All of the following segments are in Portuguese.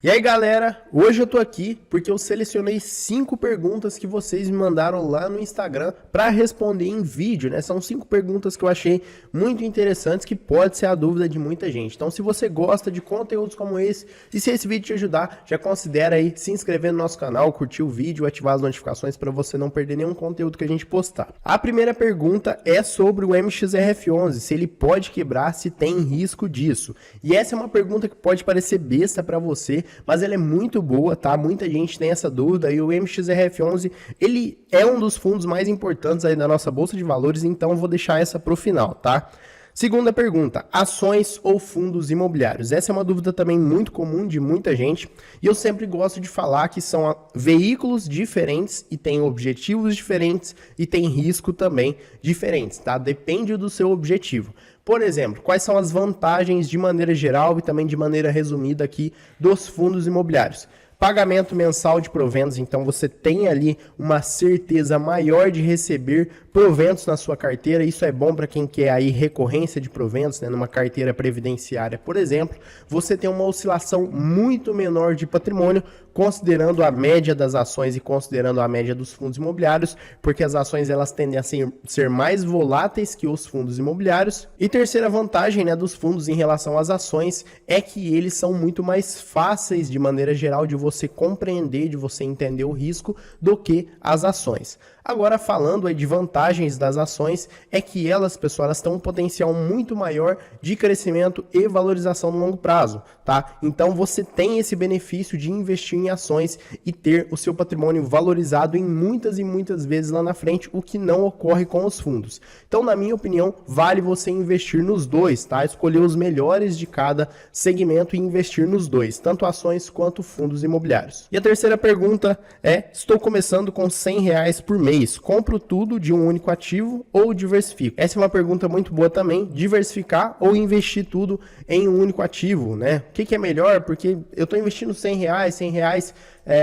E aí galera, hoje eu tô aqui porque eu selecionei 5 perguntas que vocês me mandaram lá no Instagram para responder em vídeo, né? São 5 perguntas que eu achei muito interessantes que pode ser a dúvida de muita gente. Então se você gosta de conteúdos como esse e se esse vídeo te ajudar, já considera aí se inscrever no nosso canal, curtir o vídeo, ativar as notificações para você não perder nenhum conteúdo que a gente postar. A primeira pergunta é sobre o MXRF11, se ele pode quebrar, se tem risco disso. E essa é uma pergunta que pode parecer besta para você, mas ela é muito boa, tá? Muita gente tem essa dúvida e o MXRF11, ele é um dos fundos mais importantes aí da nossa bolsa de valores, então eu vou deixar essa pro final, tá? Segunda pergunta, ações ou fundos imobiliários? Essa é uma dúvida também muito comum de muita gente e eu sempre gosto de falar que são veículos diferentes e têm objetivos diferentes e têm risco também diferentes, tá? Depende do seu objetivo. Por exemplo, quais são as vantagens de maneira geral e também de maneira resumida aqui dos fundos imobiliários? Pagamento mensal de proventos, então você tem ali uma certeza maior de receber proventos na sua carteira. Isso é bom para quem quer aí recorrência de proventos, né? Numa carteira previdenciária, por exemplo, você tem uma oscilação muito menor de patrimônio, considerando a média das ações e considerando a média dos fundos imobiliários, porque as ações elas tendem a ser mais voláteis que os fundos imobiliários. E terceira vantagem, né, dos fundos em relação às ações é que eles são muito mais fáceis de maneira geral de você compreender, de você entender o risco do que as ações. Agora, falando aí de vantagens das ações, é que elas, pessoal, elas têm um potencial muito maior de crescimento e valorização no longo prazo, tá? Então, você tem esse benefício de investir em ações e ter o seu patrimônio valorizado em muitas e muitas vezes lá na frente, o que não ocorre com os fundos. Então, na minha opinião, vale você investir nos dois, tá? Escolher os melhores de cada segmento e investir nos dois, tanto ações quanto fundos imobiliários. E a terceira pergunta é, estou começando com R$100 por mês. Compro tudo de um único ativo ou diversifico? Essa é uma pergunta muito boa também. Diversificar ou investir tudo em um único ativo, né? O que é melhor? Porque eu estou investindo R$100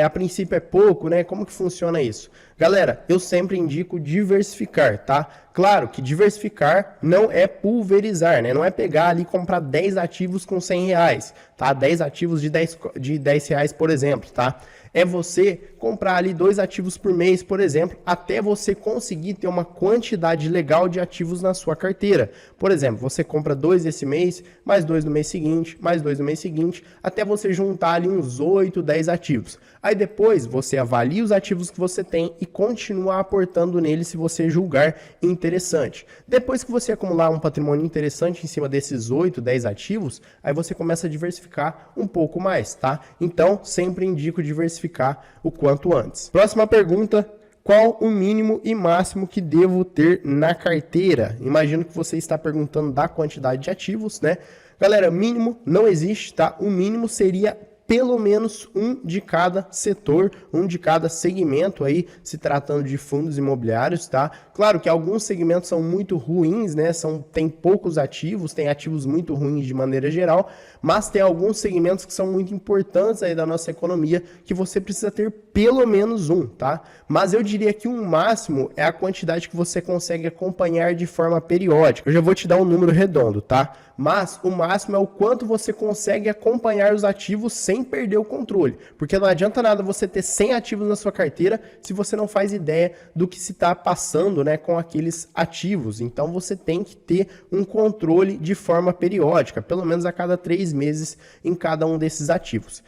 a princípio é pouco, né? Como que funciona isso? Galera, eu sempre indico diversificar, tá? Claro que diversificar não é pulverizar, né? Não é pegar ali e comprar 10 ativos com R$100, tá? 10 ativos de R$10, por exemplo, tá? É você comprar ali 2 ativos por mês, por exemplo, até você conseguir ter uma quantidade legal de ativos na sua carteira. Por exemplo, você compra 2 esse mês, mais 2 no mês seguinte, mais 2 no mês seguinte, até você juntar ali uns 8, 10 ativos. Aí depois você avalia os ativos que você tem e continua aportando neles se você julgar interessante. Depois que você acumular um patrimônio interessante em cima desses 8, 10 ativos, aí você começa a diversificar um pouco mais, tá? Então, sempre indico diversificar o quanto antes. Próxima pergunta. Qual o mínimo e máximo que devo ter na carteira? Imagino que você está perguntando da quantidade de ativos, né? Galera, mínimo não existe, tá? O mínimo seria pelo menos um de cada setor, um de cada segmento aí, se tratando de fundos imobiliários, tá? Claro que alguns segmentos são muito ruins, né? Tem poucos ativos, tem ativos muito ruins de maneira geral, mas tem alguns segmentos que são muito importantes aí da nossa economia que você precisa ter pelo menos um, tá? Mas eu diria que um máximo é a quantidade que você consegue acompanhar de forma periódica. Eu já vou te dar um número redondo, tá? Mas o máximo é o quanto você consegue acompanhar os ativos sem perder o controle. Porque não adianta nada você ter 100 ativos na sua carteira se você não faz ideia do que se está passando, né, com aqueles ativos. Então você tem que ter um controle de forma periódica, pelo menos a cada 3 meses em cada um desses ativos.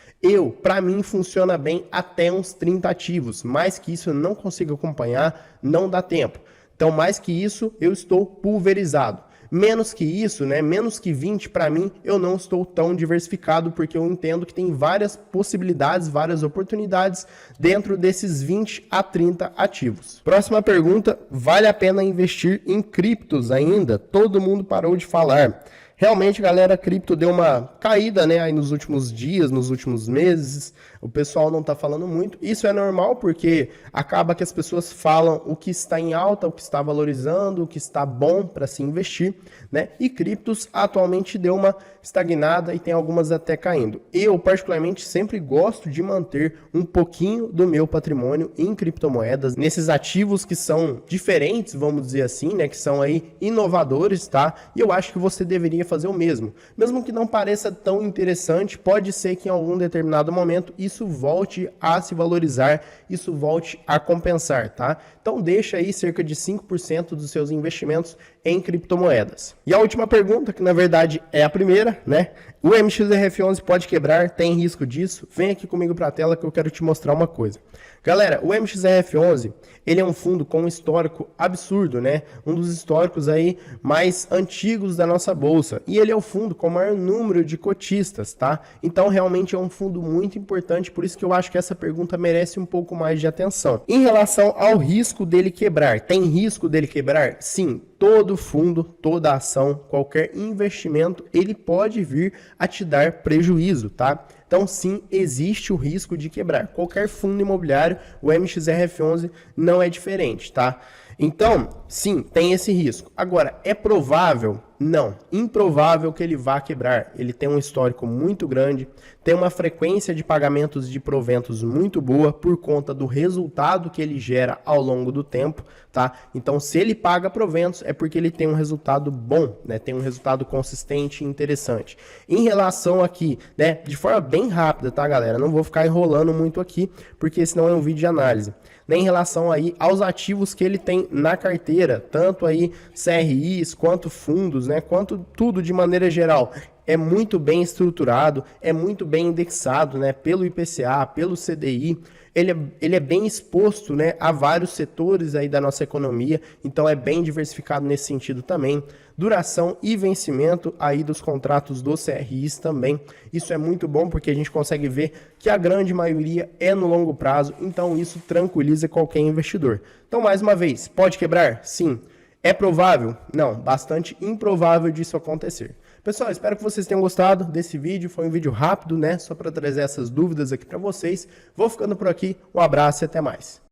Para mim, funciona bem até uns 30 ativos. Mais que isso eu não consigo acompanhar, não dá tempo. Então, mais que isso, eu estou pulverizado. Menos que isso, né? Menos que 20, para mim, eu não estou tão diversificado, porque eu entendo que tem várias possibilidades, várias oportunidades dentro desses 20 a 30 ativos. Próxima pergunta, vale a pena investir em criptos ainda? Todo mundo parou de falar. Realmente, galera, a cripto deu uma caída, né, aí nos últimos dias, nos últimos meses. O pessoal não está falando muito. Isso é normal porque acaba que as pessoas falam o que está em alta, o que está valorizando, o que está bom para se investir, né? E criptos atualmente deu uma estagnada e tem algumas até caindo. Eu, particularmente, sempre gosto de manter um pouquinho do meu patrimônio em criptomoedas, nesses ativos que são diferentes, vamos dizer assim, né, que são aí inovadores, tá? E eu acho que você deveria fazer o mesmo. Mesmo que não pareça tão interessante, pode ser que em algum determinado momento isso volte a se valorizar, isso volte a compensar, tá? Então deixa aí cerca de 5% dos seus investimentos em criptomoedas. E a última pergunta, que na verdade é a primeira, né? O MXRF11 pode quebrar? Tem risco disso? Vem aqui comigo para a tela que eu quero te mostrar uma coisa. Galera, o MXRF11, ele é um fundo com um histórico absurdo, né? Um dos históricos aí mais antigos da nossa bolsa. E ele é o fundo com o maior número de cotistas, tá? Então, realmente é um fundo muito importante, por isso que eu acho que essa pergunta merece um pouco mais de atenção. Em relação ao risco dele quebrar, tem risco dele quebrar? Sim. Todo fundo, toda ação, qualquer investimento, ele pode vir a te dar prejuízo, tá? Então, sim, existe o risco de quebrar. Qualquer fundo imobiliário, o MXRF11 não é diferente, tá? Então, sim, tem esse risco. Agora, é provável? Não. Improvável que ele vá quebrar. Ele tem um histórico muito grande, tem uma frequência de pagamentos de proventos muito boa por conta do resultado que ele gera ao longo do tempo, tá? Então, se ele paga proventos, é porque ele tem um resultado bom, né? Tem um resultado consistente e interessante. Em relação aqui, né, de forma bem rápida, tá, galera? Não vou ficar enrolando muito aqui, porque senão é um vídeo de análise. Nem em relação aí aos ativos que ele tem na carteira, tanto aí CRIs quanto fundos, né, quanto tudo de maneira geral. É muito bem estruturado, é muito bem indexado, né, pelo IPCA, pelo CDI. Ele é bem exposto, né, a vários setores aí da nossa economia, então é bem diversificado nesse sentido também. Duração e vencimento aí dos contratos dos CRIs também. Isso é muito bom porque a gente consegue ver que a grande maioria é no longo prazo, então isso tranquiliza qualquer investidor. Então, mais uma vez, pode quebrar? Sim. É provável? Não, bastante improvável disso acontecer. Pessoal, espero que vocês tenham gostado desse vídeo. Foi um vídeo rápido, né? Só para trazer essas dúvidas aqui para vocês. Vou ficando por aqui. Um abraço e até mais.